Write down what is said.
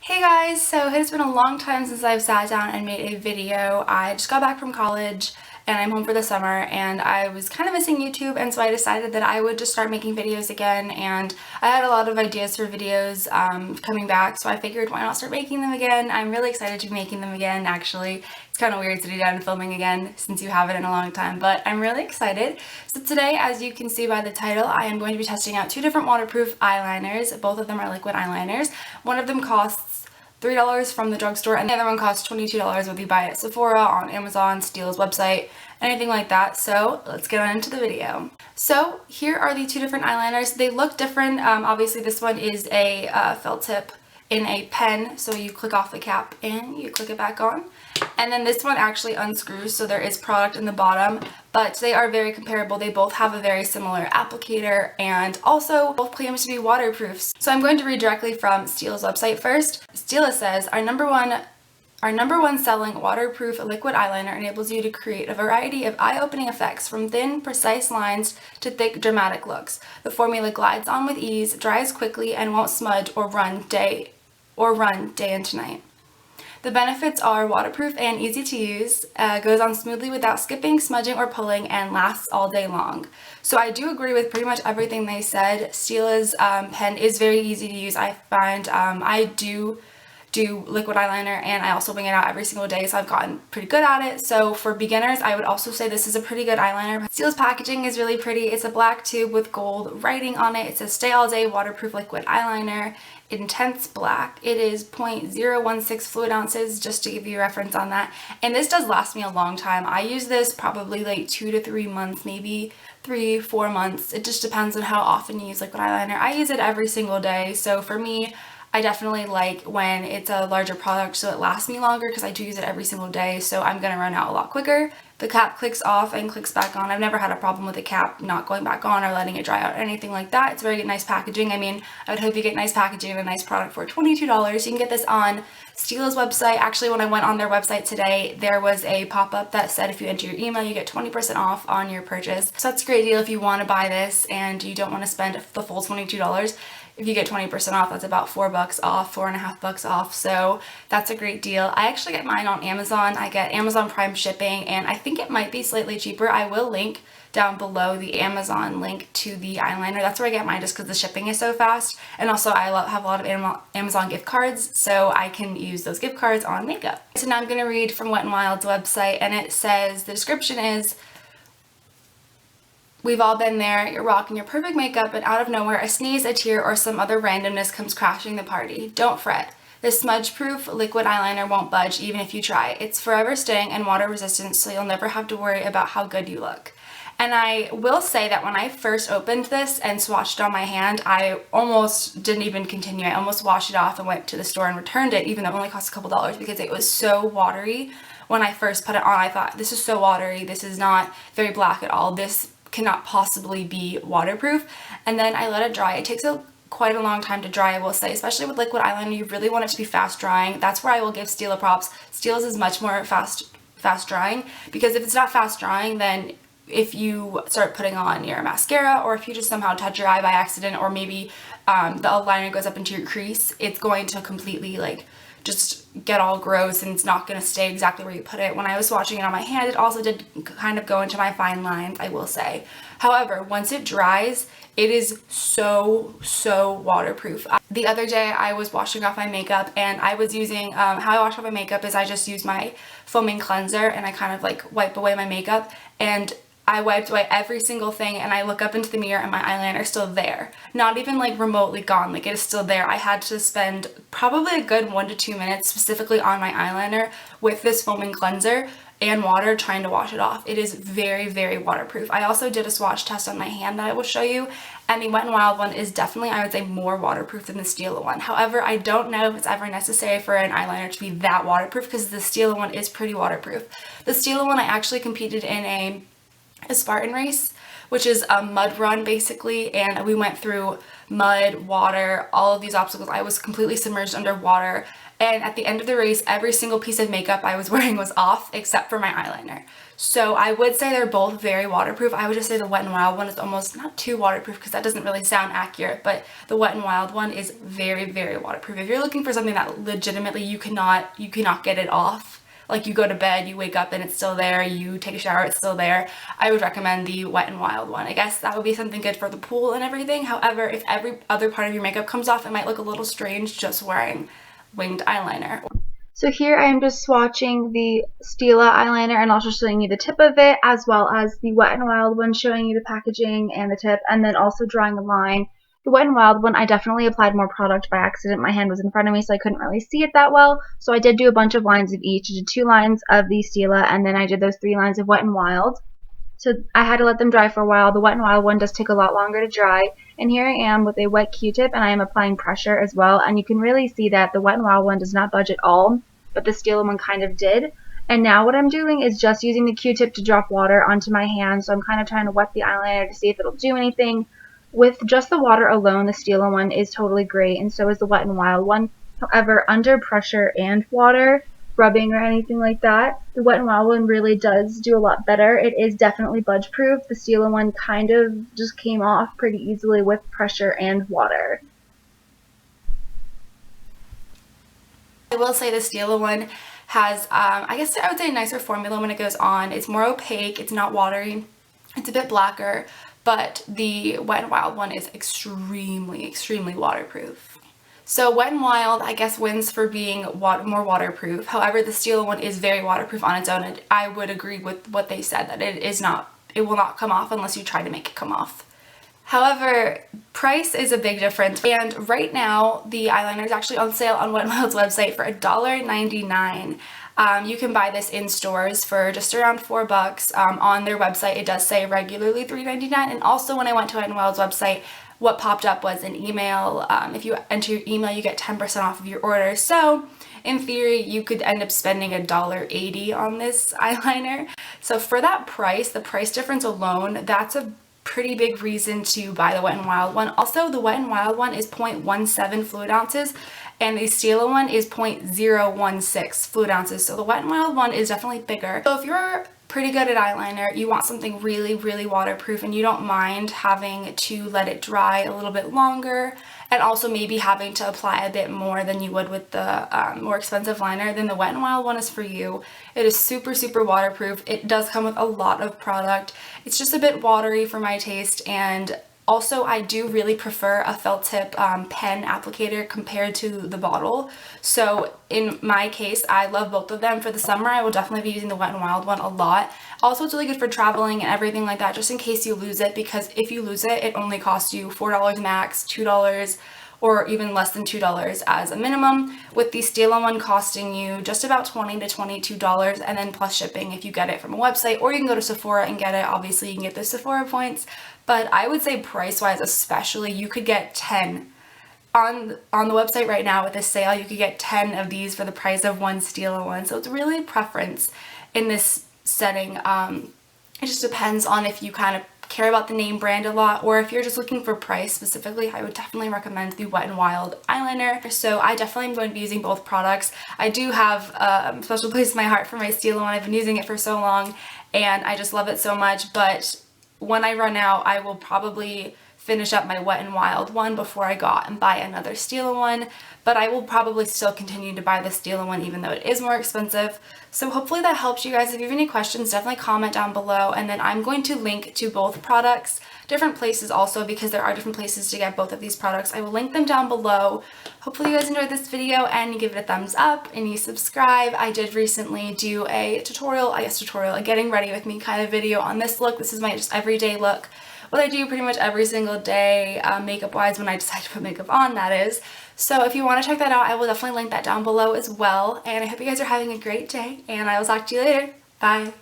Hey guys, so it has been a long time since I've sat down and made a video. I just got back from college and I'm home for the summer and I was kind of missing YouTube, and so I decided that I would just start making videos again, and I had a lot of ideas for videos coming back, so I figured why not start making them again. I'm really excited to be making them again actually. It's kind of weird sitting down and filming again since you haven't in a long time, but I'm really excited. So today, as you can see by the title, I am going to be testing out two different waterproof eyeliners. Both of them are liquid eyeliners. One of them costs $3 from the drugstore, and the other one costs $22 whether you buy it at Sephora, on Amazon, Stila's website, anything like that. So let's get on into the video. So here are the two different eyeliners. They look different. Obviously this one is a felt tip in a pen, so you click off the cap and you click it back on. And then this one actually unscrews, so there is product in the bottom, but they are very comparable. They both have a very similar applicator, and also both claim to be waterproof. So I'm going to read directly from Stila's website first. Stila says, Our number one selling waterproof liquid eyeliner enables you to create a variety of eye-opening effects, from thin, precise lines to thick, dramatic looks. The formula glides on with ease, dries quickly, and won't smudge or run day into night. The benefits are waterproof and easy to use, goes on smoothly without skipping, smudging, or pulling, and lasts all day long. So I do agree with pretty much everything they said. Stila's pen is very easy to use. I find I do liquid eyeliner and I also wing it out every single day, so I've gotten pretty good at it. So for beginners, I would also say this is a pretty good eyeliner. Stila's packaging is really pretty. It's a black tube with gold writing on it. It says stay all day waterproof liquid eyeliner, intense black. It is 0.016 fluid ounces, just to give you a reference on that. And this does last me a long time. I use this probably like 2 to 3 months, maybe 3-4 months. It just depends on how often you use liquid eyeliner. I use it every single day, so for me, I definitely like when it's a larger product so it lasts me longer, because I do use it every single day, so I'm gonna run out a lot quicker. The cap clicks off and clicks back on. I've never had a problem with the cap not going back on or letting it dry out or anything like that. It's very nice packaging. I mean, I would hope you get nice packaging and a nice product for $22. You can get this on Stila's website. Actually, when I went on their website today, there was a pop-up that said if you enter your email, you get 20% off on your purchase. So that's a great deal if you want to buy this and you don't want to spend the full $22. If you get 20% off, that's about $4 off, $4.50 off. So that's a great deal. I actually get mine on Amazon. I get Amazon Prime shipping, and I think it might be slightly cheaper. I will link down below the Amazon link to the eyeliner. That's where I get mine, just because the shipping is so fast. And also I have a lot of Amazon gift cards, so I can use those gift cards on makeup. So now I'm going to read from Wet n Wild's website, and it says, the description is, we've all been there. You're rocking your perfect makeup and out of nowhere a sneeze, a tear, or some other randomness comes crashing the party. Don't fret. This smudge-proof liquid eyeliner won't budge even if you try. It's forever staying and water resistant, so you'll never have to worry about how good you look. And I will say that when I first opened this and swatched it on my hand, I almost didn't even continue. I almost washed it off and went to the store and returned it, even though it only cost a couple dollars, because it was so watery. When I first put it on, I thought, this is so watery. This is not very black at all. This cannot possibly be waterproof. And then I let it dry. It takes quite a long time to dry, I will say, especially with liquid eyeliner. You really want it to be fast drying. That's where I will give Stila props. Stila's is much more fast drying, because if it's not fast drying, then if you start putting on your mascara, or if you just somehow touch your eye by accident, or maybe the liner goes up into your crease, it's going to completely just get all gross, and it's not going to stay exactly where you put it. When I was swatching it on my hand, it also did kind of go into my fine lines, I will say. However, once it dries, it is so waterproof. The other day I was washing off my makeup, and I was using, how I wash off my makeup is I just use my foaming cleanser and I kind of wipe away my makeup, and I wiped away every single thing, and I look up into the mirror and my eyeliner is still there. Not even remotely gone, it is still there. I had to spend probably a good 1 to 2 minutes specifically on my eyeliner with this foaming cleanser and water trying to wash it off. It is very waterproof. I also did a swatch test on my hand that I will show you, and the Wet n Wild one is definitely, I would say, more waterproof than the Stila one. However, I don't know if it's ever necessary for an eyeliner to be that waterproof, because the Stila one is pretty waterproof. The Stila one, I actually competed in a Spartan race, which is a mud run basically, and we went through mud, water, all of these obstacles. I was completely submerged underwater, and at the end of the race, every single piece of makeup I was wearing was off except for my eyeliner. So I would say they're both very waterproof. I would just say the Wet n Wild one is almost not too waterproof because that doesn't really sound accurate, but the Wet n Wild one is very, very waterproof. If you're looking for something that legitimately you cannot get it off, like you go to bed, you wake up and it's still there, you take a shower, it's still there, I would recommend the Wet n Wild one. I guess that would be something good for the pool and everything. However, if every other part of your makeup comes off, it might look a little strange just wearing winged eyeliner. So here I am just swatching the Stila eyeliner and also showing you the tip of it, as well as the Wet n Wild one, showing you the packaging and the tip, and then also drawing a line. The Wet n Wild one, I definitely applied more product by accident. My hand was in front of me, so I couldn't really see it that well. So I did do a bunch of lines of each. I did 2 lines of the Stila, and then I did those 3 lines of Wet n Wild. So I had to let them dry for a while. The Wet n Wild one does take a lot longer to dry. And here I am with a wet Q-tip, and I am applying pressure as well. And you can really see that the Wet n Wild one does not budge at all, but the Stila one kind of did. And now what I'm doing is just using the Q-tip to drop water onto my hand. So I'm kind of trying to wet the eyeliner to see if it'll do anything. With just the water alone, the Stila one is totally great, and so is the Wet n Wild one. However, under pressure and water, rubbing or anything like that, the Wet n Wild one really does do a lot better. It is definitely budge proof. The Stila one kind of just came off pretty easily with pressure and water. I will say the Stila one has, I guess I would say a nicer formula when it goes on. It's more opaque, it's not watery, it's a bit blacker, but the Wet n Wild one is extremely, extremely waterproof. So Wet n Wild, I guess, wins for being more waterproof. However, the Stila one is very waterproof on its own, and I would agree with what they said, that it will not come off unless you try to make it come off. However, price is a big difference, and right now the eyeliner is actually on sale on Wet n Wild's website for $1.99. You can buy this in stores for just around $4. On their website it does say regularly $3.99, and also when I went to Wet n Wild's website, what popped up was an email. If you enter your email, you get 10% off of your order. So in theory, you could end up spending $1.80 on this eyeliner. So for that price, the price difference alone, that's a pretty big reason to buy the Wet n Wild one. Also, the Wet n Wild one is 0.17 fluid ounces, and the Stila one is 0.016 fluid ounces. So the Wet n Wild one is definitely bigger. So if you're pretty good at eyeliner, you want something really, really waterproof, and you don't mind having to let it dry a little bit longer, and also maybe having to apply a bit more than you would with the more expensive liner, then the Wet n Wild one is for you. It is super, super waterproof. It does come with a lot of product. It's just a bit watery for my taste, and also I do really prefer a felt tip pen applicator compared to the bottle. So in my case, I love both of them. For the summer, I will definitely be using the Wet n Wild one a lot. Also, it's really good for traveling and everything like that, just in case you lose it, because if you lose it, it only costs you $4 max, $2, or even less than $2 as a minimum, with the Stila one costing you just about $20 to $22, and then plus shipping if you get it from a website, or you can go to Sephora and get it. Obviously, you can get the Sephora points, but I would say price-wise especially, you could get 10. On the website right now with this sale, you could get 10 of these for the price of one Stila one, so it's really a preference in this setting. It just depends on if you kind of care about the name brand a lot, or if you're just looking for price specifically. I would definitely recommend the Wet n Wild eyeliner. So I definitely am going to be using both products. I do have a special place in my heart for my Stila one. I've been using it for so long, and I just love it so much, but when I run out, I will probably finish up my Wet n Wild one before I go out and buy another Stila one, but I will probably still continue to buy the Stila one even though it is more expensive. So hopefully that helps you guys. If you have any questions, definitely comment down below, and then I'm going to link to both products, different places also, because there are different places to get both of these products. I will link them down below. Hopefully you guys enjoyed this video and you give it a thumbs up and you subscribe. I did recently do a a getting ready with me kind of video on this look. This is my just everyday look. What I do pretty much every single day, makeup wise, when I decide to put makeup on, that is. So if you want to check that out, I will definitely link that down below as well. And I hope you guys are having a great day, and I will talk to you later. Bye.